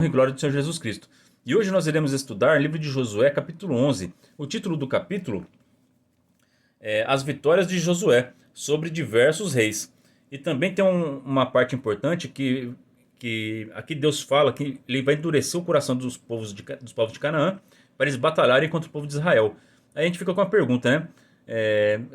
E glória do Senhor Jesus Cristo. E hoje nós iremos estudar o livro de Josué, capítulo 11. O título do capítulo é As Vitórias de Josué sobre diversos reis. E também tem uma parte importante que aqui Deus fala que ele vai endurecer o coração dos povos de Canaã para eles batalharem contra o povo de Israel. Aí a gente fica com a pergunta, né?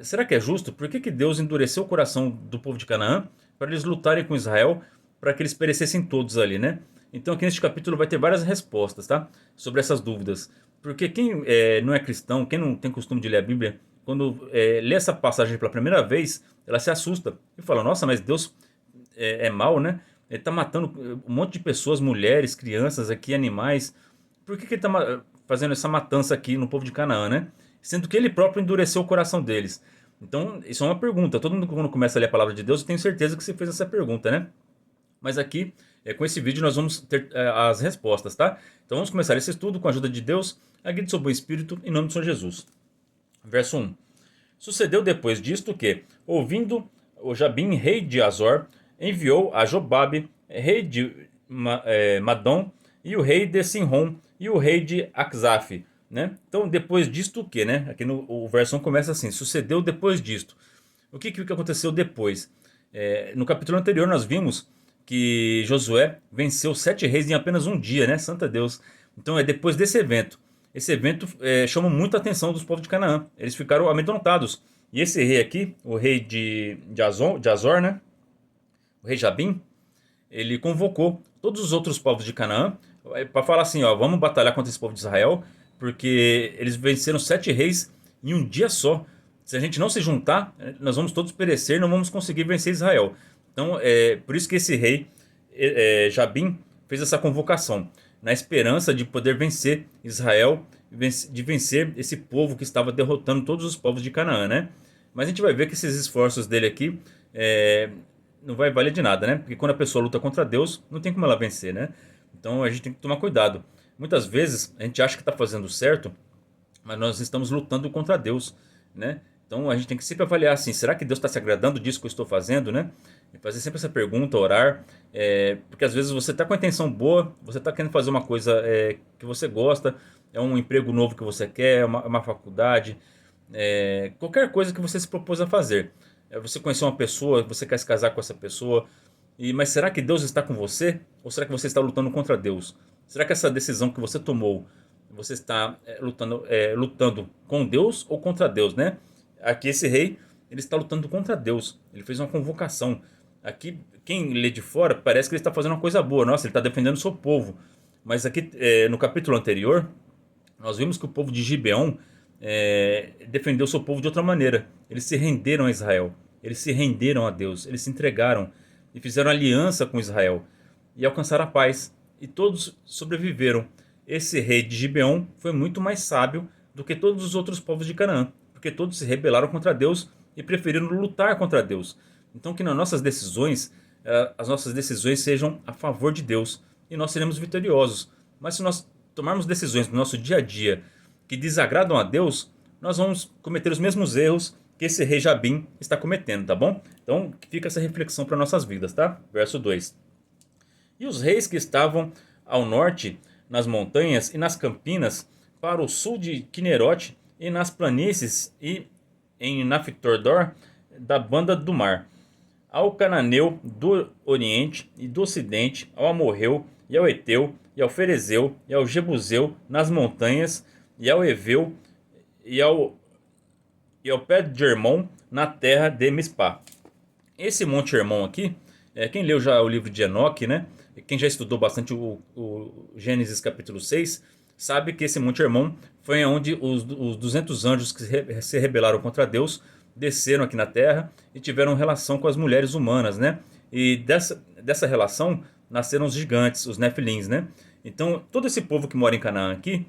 Será que é justo? Por que Deus endureceu o coração do povo de Canaã para eles lutarem com Israel, para que eles perecessem todos ali, né? Então aqui neste capítulo vai ter várias respostas, tá? Sobre essas dúvidas. Porque quem não é cristão, quem não tem costume de ler a Bíblia, quando lê essa passagem pela primeira vez, ela se assusta e fala: nossa, mas Deus é mau, né? Ele está matando um monte de pessoas, mulheres, crianças aqui, animais. Por que ele está fazendo essa matança aqui no povo de Canaã, né? Sendo que ele próprio endureceu o coração deles. Então, isso é uma pergunta. Todo mundo, quando começa a ler a palavra de Deus, eu tenho certeza que você fez essa pergunta, né? Mas aqui, com esse vídeo, nós vamos ter as respostas, tá? Então vamos começar esse estudo com a ajuda de Deus, a guia do seu bom espírito, em nome do Senhor Jesus. Verso 1. Sucedeu depois disto que, ouvindo o Jabim, rei de Azor, enviou a Jobabe, rei de Madom, e o rei de Sinrom, e o rei de Axaf, né? Então, depois disto o que, né? Aqui o verso 1 começa assim: sucedeu depois disto. O que aconteceu depois? No capítulo anterior nós vimos que Josué venceu 7 reis em apenas um dia, né? Santa Deus. Então é depois desse evento. Esse evento chamou muita atenção dos povos de Canaã. Eles ficaram amedrontados. E esse rei aqui, o rei de Azor, né? O rei Jabim, ele convocou todos os outros povos de Canaã para falar assim: ó, vamos batalhar contra esse povo de Israel, porque eles venceram 7 reis em um dia só. Se a gente não se juntar, nós vamos todos perecer, não vamos conseguir vencer Israel. Então, por isso que esse rei Jabim fez essa convocação, na esperança de poder vencer Israel, de vencer esse povo que estava derrotando todos os povos de Canaã, né? Mas a gente vai ver que esses esforços dele aqui não vai valer de nada, né? Porque quando a pessoa luta contra Deus, não tem como ela vencer, né? Então a gente tem que tomar cuidado. Muitas vezes a gente acha que está fazendo certo, mas nós estamos lutando contra Deus, né? Então a gente tem que sempre avaliar assim: será que Deus está se agradando disso que eu estou fazendo, né? E fazer sempre essa pergunta, orar, porque às vezes você está com a intenção boa, você está querendo fazer uma coisa que você gosta, é um emprego novo que você quer, é uma faculdade, qualquer coisa que você se propôs a fazer. Você conheceu uma pessoa, você quer se casar com essa pessoa, mas será que Deus está com você? Ou será que você está lutando contra Deus? Será que essa decisão que você tomou, você está lutando com Deus ou contra Deus, né? Aqui esse rei, ele está lutando contra Deus. Ele fez uma convocação. Aqui, quem lê de fora, parece que ele está fazendo uma coisa boa. Nossa, ele está defendendo o seu povo. Mas aqui, no capítulo anterior, nós vimos que o povo de Gibeon defendeu o seu povo de outra maneira. Eles se renderam a Israel. Eles se renderam a Deus. Eles se entregaram e fizeram aliança com Israel e alcançaram a paz. E todos sobreviveram. Esse rei de Gibeon foi muito mais sábio do que todos os outros povos de Canaã, porque todos se rebelaram contra Deus e preferiram lutar contra Deus. Então que nas nossas decisões, as nossas decisões sejam a favor de Deus e nós seremos vitoriosos. Mas se nós tomarmos decisões no nosso dia a dia que desagradam a Deus, nós vamos cometer os mesmos erros que esse rei Jabim está cometendo, tá bom? Então fica essa reflexão para nossas vidas, tá? Verso 2. E os reis que estavam ao norte, nas montanhas e nas campinas, para o sul de Quinerote e nas planícies e em Naftordor, da banda do mar, ao cananeu do oriente e do ocidente, ao amorreu e ao eteu e ao ferezeu e ao jebuseu nas montanhas, e ao eveu e ao pé de Hermon na terra de Mispá. Esse Monte Hermon aqui, quem leu já o livro de Enoque, né? Quem já estudou bastante o Gênesis capítulo 6, sabe que esse Monte Hermon foi onde os 200 anjos que se rebelaram contra Deus desceram aqui na terra e tiveram relação com as mulheres humanas, né? E dessa relação nasceram os gigantes, os Nefilins, né? Então todo esse povo que mora em Canaã aqui,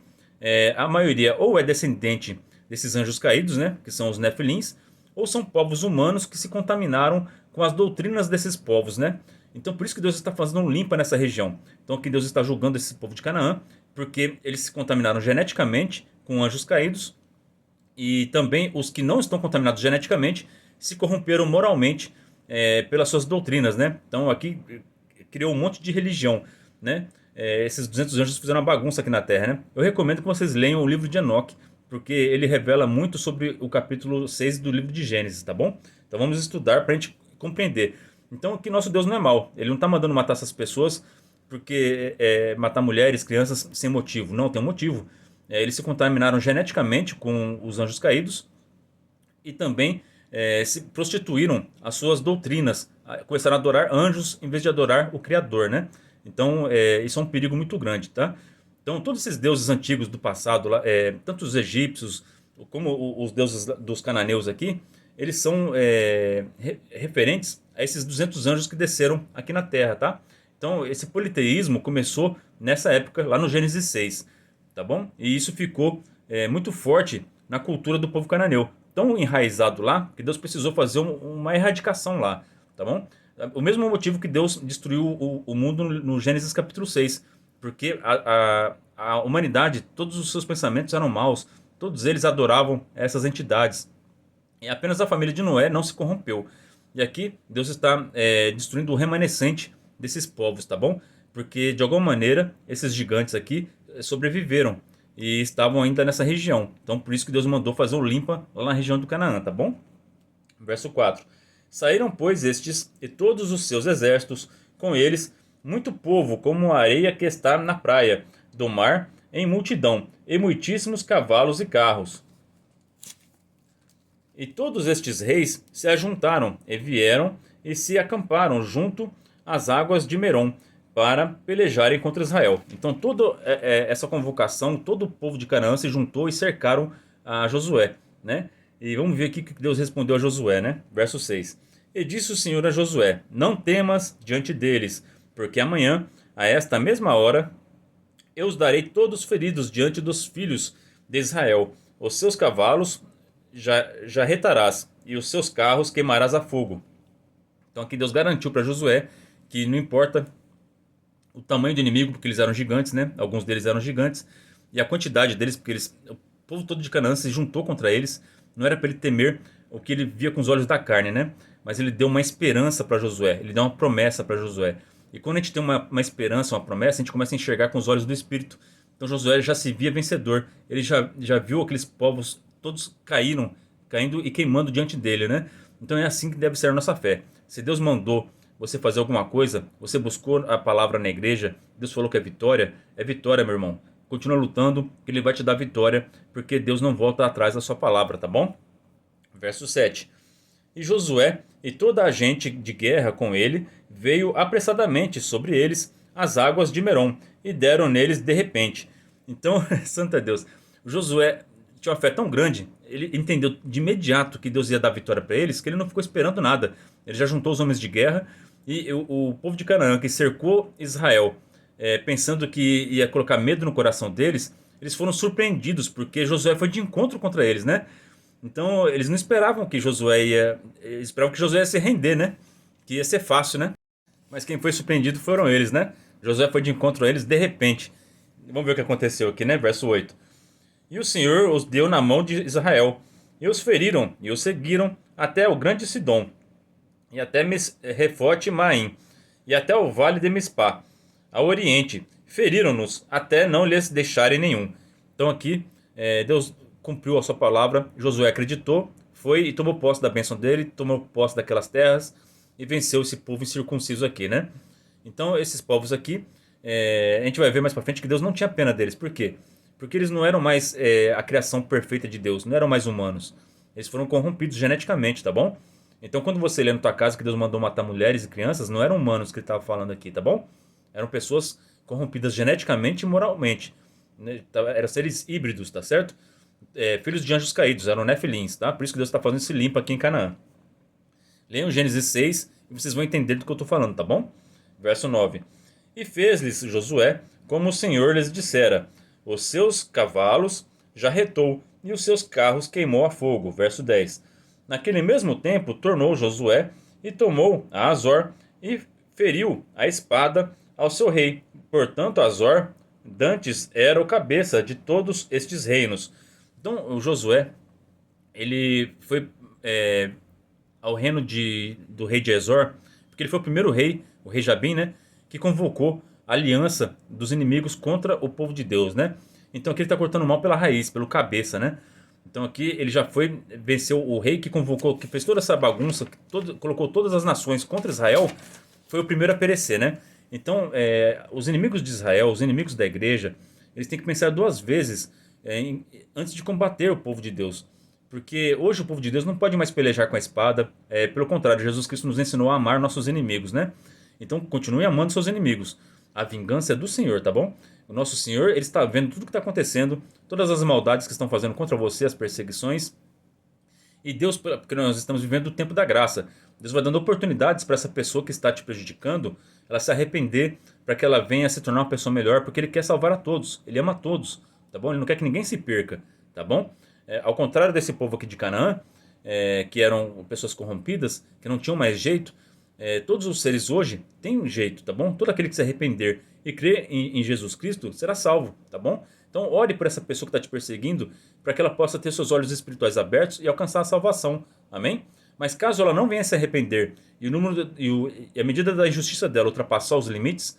a maioria ou é descendente desses anjos caídos, né? Que são os Nefilins, ou são povos humanos que se contaminaram com as doutrinas desses povos, né? Então por isso que Deus está fazendo um limpa nessa região. Então que Deus está julgando esse povo de Canaã, porque eles se contaminaram geneticamente com anjos caídos, e também os que não estão contaminados geneticamente se corromperam moralmente pelas suas doutrinas, né? Então aqui criou um monte de religião, né? esses 200 anjos fizeram uma bagunça aqui na Terra, né? Eu recomendo que vocês leiam o livro de Enoque, porque ele revela muito sobre o capítulo 6 do livro de Gênesis, tá bom? Então vamos estudar para a gente compreender. Então que nosso Deus não é mau, ele não está mandando matar essas pessoas porque matar mulheres, crianças sem motivo. Não, tem um motivo. Eles se contaminaram geneticamente com os anjos caídos e também se prostituíram as suas doutrinas, começaram a adorar anjos em vez de adorar o Criador, né? Então isso é um perigo muito grande, tá? Então todos esses deuses antigos do passado, lá, tanto os egípcios como os deuses dos cananeus aqui, eles são referentes a esses 200 anjos que desceram aqui na Terra, tá? Então esse politeísmo começou nessa época, lá no Gênesis 6, tá bom? E isso ficou muito forte na cultura do povo cananeu. Tão enraizado lá que Deus precisou fazer uma erradicação lá, tá bom? O mesmo motivo que Deus destruiu o mundo no Gênesis capítulo 6, porque a humanidade, todos os seus pensamentos eram maus, todos eles adoravam essas entidades. E apenas a família de Noé não se corrompeu. E aqui Deus está destruindo o remanescente desses povos, tá bom? Porque de alguma maneira esses gigantes aqui sobreviveram e estavam ainda nessa região. Então por isso que Deus mandou fazer o limpa lá na região do Canaã, tá bom? Verso 4. Saíram, pois, estes e todos os seus exércitos, com eles muito povo, como a areia que está na praia do mar, em multidão, e muitíssimos cavalos e carros. E todos estes reis se ajuntaram e vieram e se acamparam junto às águas de Merom para pelejarem contra Israel. Então toda essa convocação, todo o povo de Canaã se juntou e cercaram a Josué, né? E vamos ver aqui o que Deus respondeu a Josué, né? Verso 6. E disse o Senhor a Josué: não temas diante deles, porque amanhã, a esta mesma hora, eu os darei todos feridos diante dos filhos de Israel. Os seus cavalos já retarás, e os seus carros queimarás a fogo. Então aqui Deus garantiu para Josué que não importa o tamanho do inimigo, porque eles eram gigantes, né? Alguns deles eram gigantes, e a quantidade deles, porque o povo todo de Canaã se juntou contra eles. Não era para ele temer o que ele via com os olhos da carne, né? Mas ele deu uma esperança para Josué, ele deu uma promessa para Josué. E quando a gente tem uma esperança, uma promessa, a gente começa a enxergar com os olhos do Espírito. Então Josué já se via vencedor, ele já viu aqueles povos todos caindo e queimando diante dele, né? Então é assim que deve ser a nossa fé. Se Deus mandou você fazer alguma coisa, você buscou a palavra na igreja, Deus falou que é vitória, meu irmão. Continua lutando, que Ele vai te dar vitória, porque Deus não volta atrás da sua palavra, tá bom? Verso 7. E Josué e toda a gente de guerra com ele veio apressadamente sobre eles as águas de Merom e deram neles de repente. Então, santo é Deus, Josué tinha uma fé tão grande, ele entendeu de imediato que Deus ia dar vitória para eles, que ele não ficou esperando nada. Ele já juntou os homens de guerra e o povo de Canaã que cercou Israel, pensando que ia colocar medo no coração deles, eles foram surpreendidos porque Josué foi de encontro contra eles, né? Então eles não esperavam que Josué ia, eles esperavam que Josué ia se render, né? Que ia ser fácil, né? Mas quem foi surpreendido foram eles, né? Josué foi de encontro a eles de repente. Vamos ver o que aconteceu aqui, né? Verso 8. E o Senhor os deu na mão de Israel, e os feriram, e os seguiram até o grande Sidom, e até Refote Maim, e até o vale de Mispá, ao oriente. Feriram-nos até não lhes deixarem nenhum. Então aqui Deus cumpriu a sua palavra. Josué acreditou, foi e tomou posse da bênção dele, tomou posse daquelas terras e venceu esse povo incircunciso aqui, né? Então esses povos aqui, a gente vai ver mais pra frente que Deus não tinha pena deles. Por quê? Porque eles não eram mais a criação perfeita de Deus, não eram mais humanos. Eles foram corrompidos geneticamente, tá bom? Então quando você lê na tua casa que Deus mandou matar mulheres e crianças, não eram humanos que ele estava falando aqui, tá bom? Eram pessoas corrompidas geneticamente e moralmente, né? Eram seres híbridos, tá certo? Filhos de anjos caídos, eram nefilins, tá? Por isso que Deus está fazendo esse limpo aqui em Canaã. Leiam Gênesis 6 e vocês vão entender do que eu estou falando, tá bom? Verso 9. E fez-lhes Josué como o Senhor lhes dissera. Os seus cavalos já retou e os seus carros queimou a fogo. Verso 10. Naquele mesmo tempo tornou Josué e tomou a Azor e feriu a espada ao seu rei. Portanto, Azor dantes era o cabeça de todos estes reinos. Então, o Josué, ele foi ao reino do rei de Ezor, porque ele foi o primeiro rei, o rei Jabim, né, que convocou aliança dos inimigos contra o povo de Deus, né? Então aqui ele está cortando o mal pela raiz, pelo cabeça, né? Então aqui ele já foi, venceu o rei que convocou, que fez toda essa bagunça, colocou todas as nações contra Israel, foi o primeiro a perecer, né? Então os inimigos de Israel, os inimigos da igreja, eles têm que pensar duas vezes antes de combater o povo de Deus. Porque hoje o povo de Deus não pode mais pelejar com a espada. Pelo contrário, Jesus Cristo nos ensinou a amar nossos inimigos, né? Então continue amando seus inimigos. A vingança é do Senhor, tá bom? O nosso Senhor, ele está vendo tudo o que está acontecendo, todas as maldades que estão fazendo contra você, as perseguições. E Deus, porque nós estamos vivendo o tempo da graça, Deus vai dando oportunidades para essa pessoa que está te prejudicando, ela se arrepender, para que ela venha se tornar uma pessoa melhor, porque Ele quer salvar a todos, Ele ama a todos, tá bom? Ele não quer que ninguém se perca, tá bom? Ao contrário desse povo aqui de Canaã, que eram pessoas corrompidas, que não tinham mais jeito, todos os seres hoje têm um jeito, tá bom? Todo aquele que se arrepender e crer em Jesus Cristo será salvo, tá bom? Então ore por essa pessoa que está te perseguindo, para que ela possa ter seus olhos espirituais abertos e alcançar a salvação, amém? Mas caso ela não venha se arrepender e, e a medida da injustiça dela ultrapassar os limites,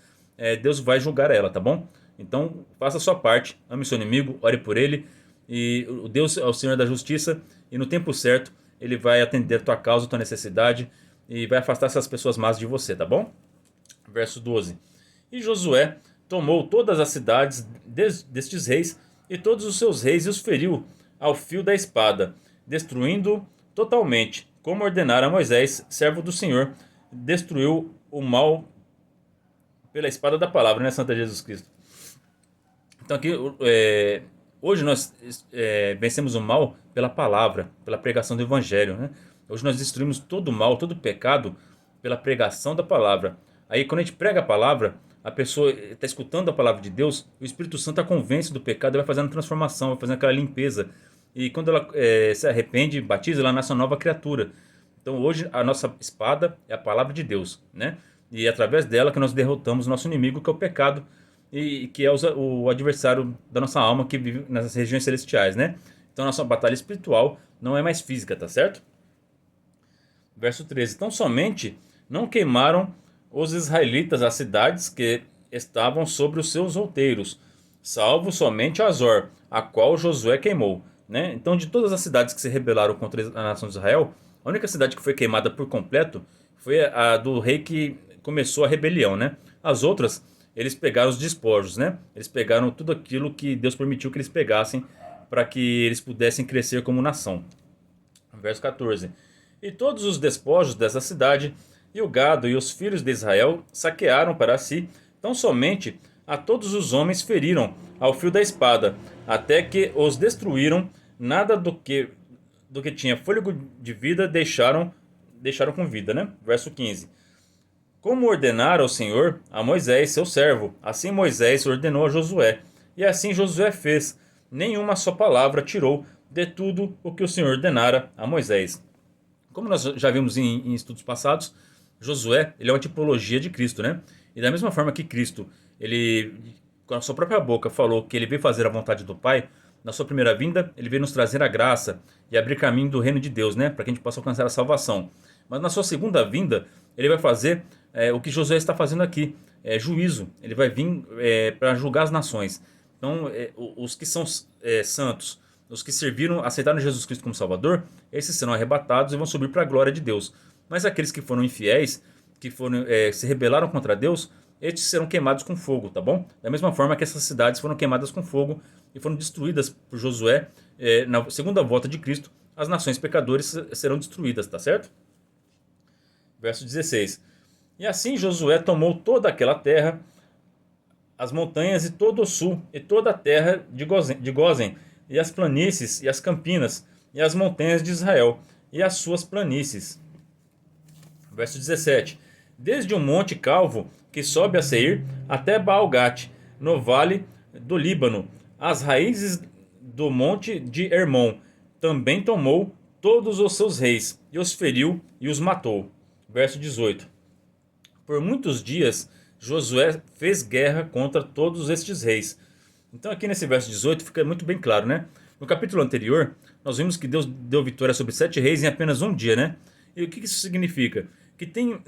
Deus vai julgar ela, tá bom? Então faça a sua parte, ame seu inimigo, ore por ele, e o Deus é o Senhor da justiça, e no tempo certo Ele vai atender a tua causa, a tua necessidade, e vai afastar essas pessoas más de você, tá bom? Verso 12. E Josué tomou todas as cidades destes reis e todos os seus reis e os feriu ao fio da espada, destruindo totalmente, como ordenara Moisés, servo do Senhor, destruiu o mal pela espada da palavra, né, Santa Jesus Cristo? Então aqui, hoje nós vencemos o mal pela palavra, pela pregação do Evangelho, né? Hoje nós destruímos todo o mal, todo o pecado pela pregação da palavra. Aí quando a gente prega a palavra, a pessoa está escutando a palavra de Deus, o Espírito Santo a convence do pecado e vai fazendo transformação, vai fazendo aquela limpeza. E quando ela se arrepende, batiza, ela nasce uma nova criatura. Então hoje a nossa espada é a palavra de Deus, né? E é através dela que nós derrotamos o nosso inimigo, que é o pecado, e que é o adversário da nossa alma que vive nas regiões celestiais, né? Então a nossa batalha espiritual não é mais física, tá certo? Verso 13. Então somente não queimaram os israelitas as cidades que estavam sobre os seus outeiros, salvo somente Azor, a qual Josué queimou, né? Então de todas as cidades que se rebelaram contra a nação de Israel, a única cidade que foi queimada por completo foi a do rei que começou a rebelião, né? As outras, eles pegaram os despojos, né? Eles pegaram tudo aquilo que Deus permitiu que eles pegassem para que eles pudessem crescer como nação. Verso 14. E todos os despojos dessa cidade, e o gado e os filhos de Israel saquearam para si, tão somente a todos os homens feriram ao fio da espada, até que os destruíram, nada do que tinha fôlego de vida deixaram com vida, né? Verso 15. Como ordenara o Senhor a Moisés, seu servo, assim Moisés ordenou a Josué, e assim Josué fez, nenhuma só palavra tirou de tudo o que o Senhor ordenara a Moisés. Como nós já vimos em estudos passados, Josué, ele é uma tipologia de Cristo, né? E da mesma forma que Cristo, ele com a sua própria boca falou que ele veio fazer a vontade do Pai, na sua primeira vinda, ele veio nos trazer a graça e abrir caminho do reino de Deus, né? Para que a gente possa alcançar a salvação. Mas na sua segunda vinda, ele vai fazer o que Josué está fazendo aqui, juízo. Ele vai vir para julgar as nações. Então, os que são santos, os que serviram, aceitaram Jesus Cristo como Salvador, esses serão arrebatados e vão subir para a glória de Deus. Mas aqueles que foram infiéis, que se rebelaram contra Deus, estes serão queimados com fogo, tá bom? Da mesma forma que essas cidades foram queimadas com fogo e foram destruídas por Josué, na segunda volta de Cristo, as nações pecadoras serão destruídas, tá certo? Verso 16. E assim Josué tomou toda aquela terra, as montanhas e todo o sul, e toda a terra de Gósen, e as planícies e as campinas, e as montanhas de Israel, e as suas planícies. Verso 17. Desde o monte Calvo, que sobe a Seir, até Baal-Gate, no vale do Líbano, as raízes do monte de Hermon, também tomou todos os seus reis, e os feriu e os matou. Verso 18. Por muitos dias Josué fez guerra contra todos estes reis. Então aqui nesse verso 18 fica muito bem claro, né? No capítulo anterior, nós vimos que Deus deu vitória sobre 7 reis em apenas um dia, né? E o que isso significa? que tem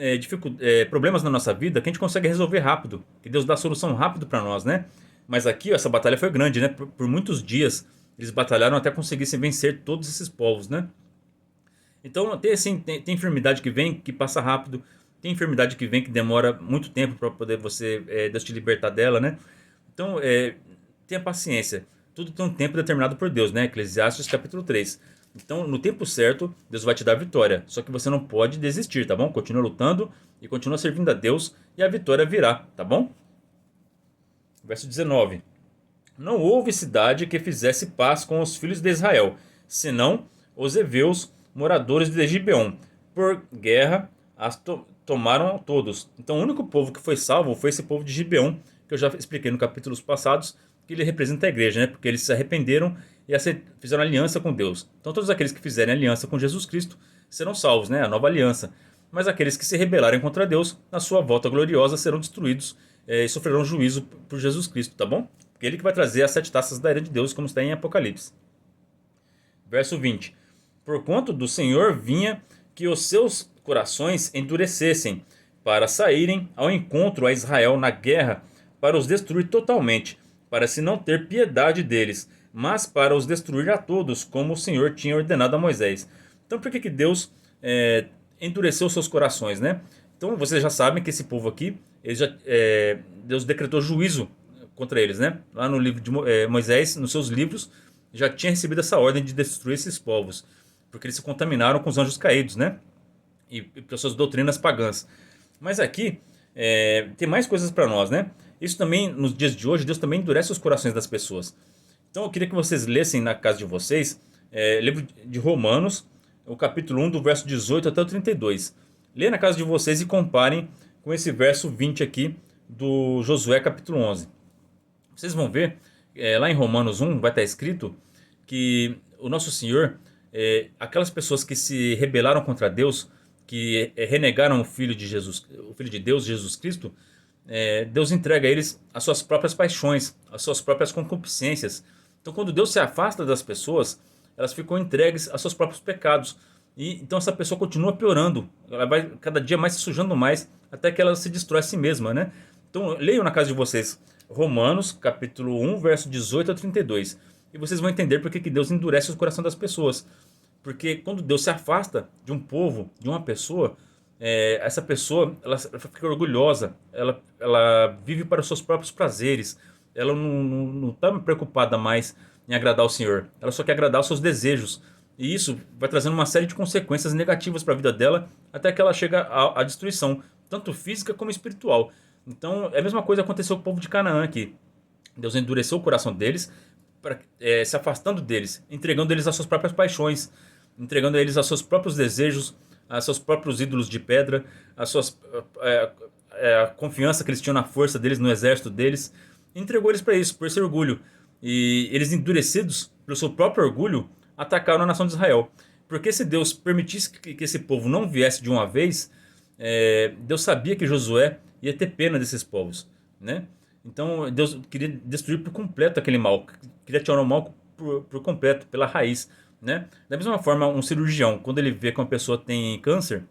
problemas na nossa vida que a gente consegue resolver rápido, que Deus dá a solução rápido para nós, né? Mas aqui essa batalha foi grande, né? Por muitos dias eles batalharam até conseguirem vencer todos esses povos, né? Então tem assim, tem enfermidade que vem que passa rápido, tem enfermidade que vem que demora muito tempo para poder Deus te libertar dela, né? Então tenha paciência. Tudo tem um tempo determinado por Deus, né? Eclesiastes capítulo 3. Então, no tempo certo, Deus vai te dar a vitória. Só que você não pode desistir, tá bom? Continua lutando e continua servindo a Deus e a vitória virá, tá bom? Verso 19. Não houve cidade que fizesse paz com os filhos de Israel, senão os heveus, moradores de Gibeon. Por guerra as tomaram todos. Então o único povo que foi salvo foi esse povo de Gibeon, que eu já expliquei no capítulos passados, que ele representa a igreja, né? Porque eles se arrependeram e fizeram aliança com Deus. Então todos aqueles que fizerem aliança com Jesus Cristo serão salvos, né? A nova aliança. Mas aqueles que se rebelarem contra Deus, na sua volta gloriosa, serão destruídos e sofrerão juízo por Jesus Cristo, tá bom? Porque ele que vai trazer as 7 taças da ira de Deus, como está em Apocalipse. Verso 20. Porquanto do Senhor vinha que os seus corações endurecessem, para saírem ao encontro a Israel na guerra, para os destruir totalmente, para se não ter piedade deles, mas para os destruir a todos, como o Senhor tinha ordenado a Moisés. Então por que Deus endureceu seus corações, né? Então vocês já sabem que esse povo aqui, Deus decretou juízo contra eles, né? Lá no livro de Moisés, nos seus livros, já tinha recebido essa ordem de destruir esses povos, porque eles se contaminaram com os anjos caídos, né? E pelas suas doutrinas pagãs. Mas aqui tem mais coisas para nós, né? Isso também, nos dias de hoje, Deus também endurece os corações das pessoas. Então eu queria que vocês lessem na casa de vocês, livro de Romanos, o capítulo 1, do verso 18 até o 32. Lê na casa de vocês e comparem com esse verso 20 aqui do Josué capítulo 11. Vocês vão ver, lá em Romanos 1 vai estar escrito que o nosso Senhor, aquelas pessoas que se rebelaram contra Deus, que renegaram o Filho de Deus, Jesus Cristo, Deus entrega a eles as suas próprias paixões, as suas próprias concupiscências. Então quando Deus se afasta das pessoas, elas ficam entregues aos seus próprios pecados. E então essa pessoa continua piorando, ela vai cada dia mais se sujando mais, até que ela se destrói a si mesma, né? Então leiam na casa de vocês Romanos capítulo 1, verso 18 a 32. E vocês vão entender por que Deus endurece o coração das pessoas. Porque quando Deus se afasta de um povo, de uma pessoa, essa pessoa ela fica orgulhosa, ela vive para os seus próprios prazeres, ela não está preocupada mais em agradar o Senhor, ela só quer agradar os seus desejos. E isso vai trazendo uma série de consequências negativas para a vida dela, até que ela chega à destruição, tanto física como espiritual. Então, a mesma coisa aconteceu com o povo de Canaã aqui. Deus endureceu o coração deles, se afastando deles, entregando eles às suas próprias paixões, entregando eles aos seus próprios desejos, a seus próprios ídolos de pedra, a confiança que eles tinham na força deles, no exército deles. Entregou eles para isso, por esse orgulho. E eles, endurecidos pelo seu próprio orgulho, atacaram a nação de Israel. Porque se Deus permitisse que esse povo não viesse de uma vez, Deus sabia que Josué ia ter pena desses povos, né? Então Deus queria destruir por completo aquele mal, queria tirar o mal por completo, pela raiz, né? Da mesma forma, um cirurgião, quando ele vê que uma pessoa tem câncer,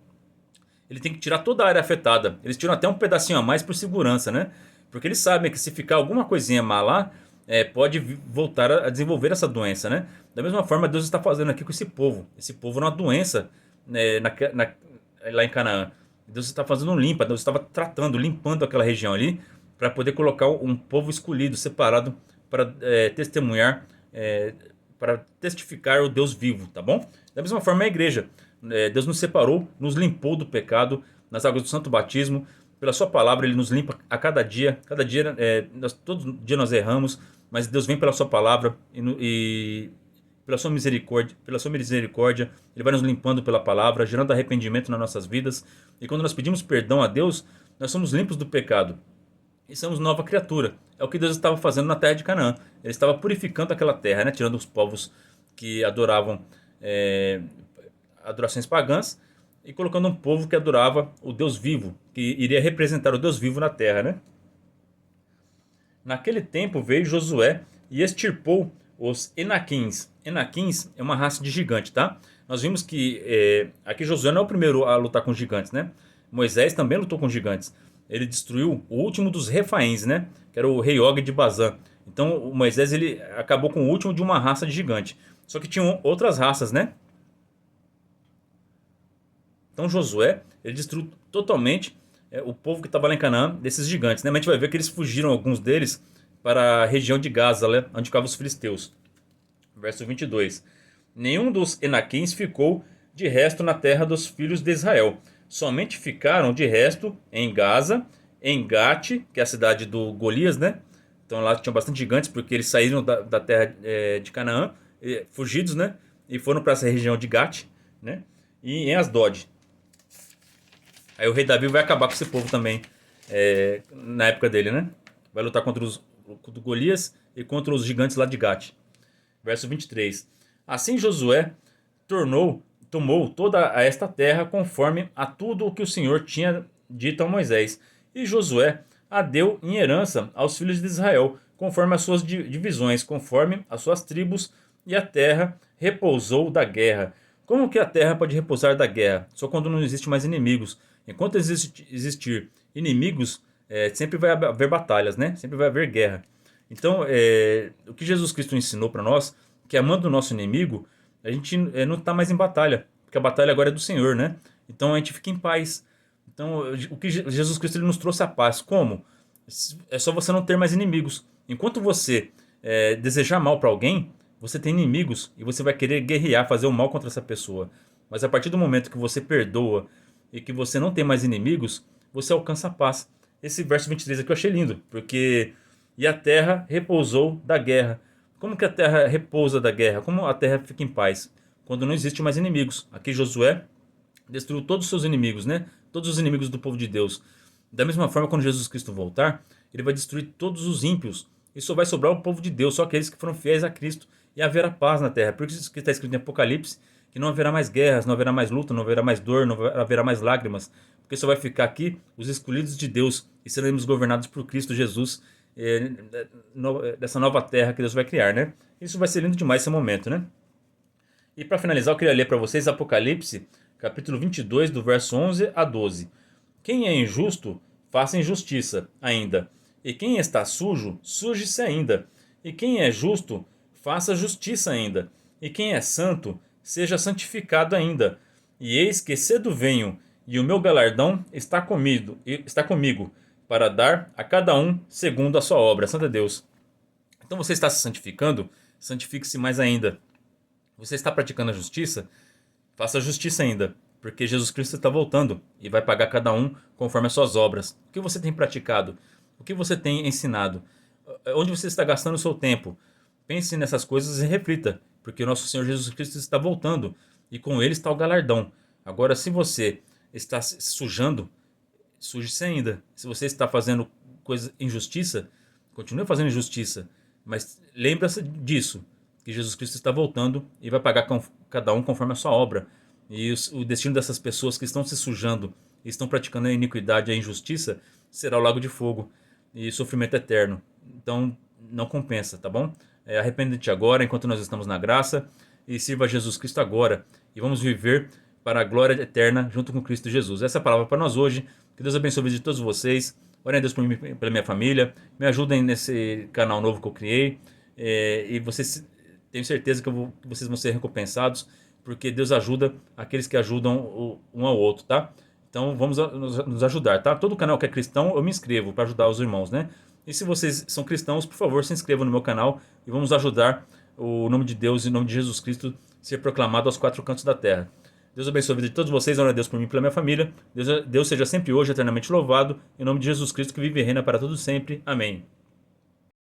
ele tem que tirar toda a área afetada. Eles tiram até um pedacinho a mais por segurança, né? Porque eles sabem que se ficar alguma coisinha má lá, pode voltar a desenvolver essa doença, né? Da mesma forma, Deus está fazendo aqui com esse povo. Esse povo é uma doença, né, lá em Canaã. Deus está fazendo um limpa, Deus estava limpando aquela região ali, para poder colocar um povo escolhido, separado, para testemunhar, para testificar o Deus vivo, tá bom? Da mesma forma, a igreja. Deus nos separou, nos limpou do pecado, nas águas do santo batismo. Pela sua palavra, Ele nos limpa a cada dia. Cada dia, todo dia nós erramos, mas Deus vem pela sua palavra e pela sua misericórdia, Ele vai nos limpando pela palavra, gerando arrependimento nas nossas vidas. E quando nós pedimos perdão a Deus, nós somos limpos do pecado e somos nova criatura. É o que Deus estava fazendo na terra de Canaã. Ele estava purificando aquela terra, né? Tirando os povos que adoravam adorações pagãs e colocando um povo que adorava o Deus vivo, que iria representar o Deus vivo na terra, né? Naquele tempo veio Josué e extirpou os Enaquins. Enaquins é uma raça de gigante, tá? Nós vimos que aqui Josué não é o primeiro a lutar com gigantes, né? Moisés também lutou com gigantes. Ele destruiu o último dos Refaíns, né? Que era o rei Og de Bazã. Então o Moisés ele acabou com o último de uma raça de gigante. Só que tinham outras raças, né? Então Josué ele destruiu totalmente o povo que estava lá em Canaã desses gigantes, né? Mas a gente vai ver que eles fugiram, alguns deles, para a região de Gaza, né? Onde ficavam os filisteus. Verso 22. Nenhum dos Enaquins ficou de resto na terra dos filhos de Israel. Somente ficaram de resto em Gaza, em Gate, que é a cidade do Golias, né? Então lá tinha bastante gigantes, porque eles saíram da terra de Canaã, fugidos, né? E foram para essa região de Gate, né? E em Asdod. Aí o rei Davi vai acabar com esse povo também, na época dele, né? Vai lutar contra os Golias e contra os gigantes lá de Gate. Verso 23. Assim Josué tomou toda esta terra conforme a tudo o que o Senhor tinha dito a Moisés. E Josué a deu em herança aos filhos de Israel, conforme as suas divisões, conforme as suas tribos, e a terra repousou da guerra. Como que a terra pode repousar da guerra? Só quando não existe mais inimigos. Enquanto existir inimigos, sempre vai haver batalhas, né? Sempre vai haver guerra. Então, o que Jesus Cristo ensinou para nós, que amando o nosso inimigo, a gente não está mais em batalha, porque a batalha agora é do Senhor, né? Então a gente fica em paz. Então, o que Jesus Cristo ele nos trouxe a paz. Como? É só você não ter mais inimigos. Enquanto você desejar mal para alguém, você tem inimigos e você vai querer guerrear, fazer o mal contra essa pessoa. Mas a partir do momento que você perdoa e que você não tem mais inimigos, você alcança a paz. Esse verso 23 aqui eu achei lindo, porque e a terra repousou da guerra. Como que a terra repousa da guerra? Como a terra fica em paz? Quando não existe mais inimigos. Aqui Josué destruiu todos os seus inimigos, né? Todos os inimigos do povo de Deus. Da mesma forma, quando Jesus Cristo voltar, ele vai destruir todos os ímpios. E só vai sobrar o povo de Deus, só aqueles que foram fiéis a Cristo. E haverá paz na terra. Por isso que está escrito em Apocalipse que não haverá mais guerras, não haverá mais luta, não haverá mais dor, não haverá mais lágrimas. Porque só vai ficar aqui os escolhidos de Deus e seremos governados por Cristo Jesus, dessa nova terra que Deus vai criar, né? Isso vai ser lindo demais esse momento, né? E para finalizar, eu queria ler para vocês Apocalipse, capítulo 22, do verso 11 a 12. Quem é injusto, faça injustiça ainda. E quem está sujo, suje-se ainda. E quem é justo, faça justiça ainda. E quem é santo, seja santificado ainda. E eis que cedo venho, e o meu galardão está comigo, para dar a cada um segundo a sua obra. Santo é Deus. Então você está se santificando, santifique-se mais ainda. Você está praticando a justiça, faça a justiça ainda, porque Jesus Cristo está voltando e vai pagar cada um conforme as suas obras. O que você tem praticado? O que você tem ensinado? Onde você está gastando o seu tempo? Pense nessas coisas e reflita, porque o nosso Senhor Jesus Cristo está voltando e com ele está o galardão. Agora, se você está se sujando, suje-se ainda. Se você está fazendo injustiça, continue fazendo injustiça, mas lembra-se disso, que Jesus Cristo está voltando e vai pagar cada um conforme a sua obra. E o destino dessas pessoas que estão se sujando e estão praticando a iniquidade e a injustiça será o lago de fogo e sofrimento eterno. Então não compensa, tá bom? Arrepende-te agora, enquanto nós estamos na graça, e sirva a Jesus Cristo agora. E vamos viver para a glória eterna junto com Cristo Jesus. Essa é a palavra para nós hoje. Que Deus abençoe a vida de todos vocês. Orem a Deus por mim, pela minha família. Me ajudem nesse canal novo que eu criei. E vocês, tenho certeza que vocês vão ser recompensados, porque Deus ajuda aqueles que ajudam um ao outro, tá? Então vamos nos ajudar, tá? Todo canal que é cristão, eu me inscrevo para ajudar os irmãos, né? E se vocês são cristãos, por favor, se inscrevam no meu canal e vamos ajudar o nome de Deus e o nome de Jesus Cristo ser proclamado aos quatro cantos da terra. Deus abençoe a vida de todos vocês, ora a Deus por mim e pela minha família. Deus seja sempre hoje eternamente louvado, em nome de Jesus Cristo que vive e reina para todos sempre. Amém.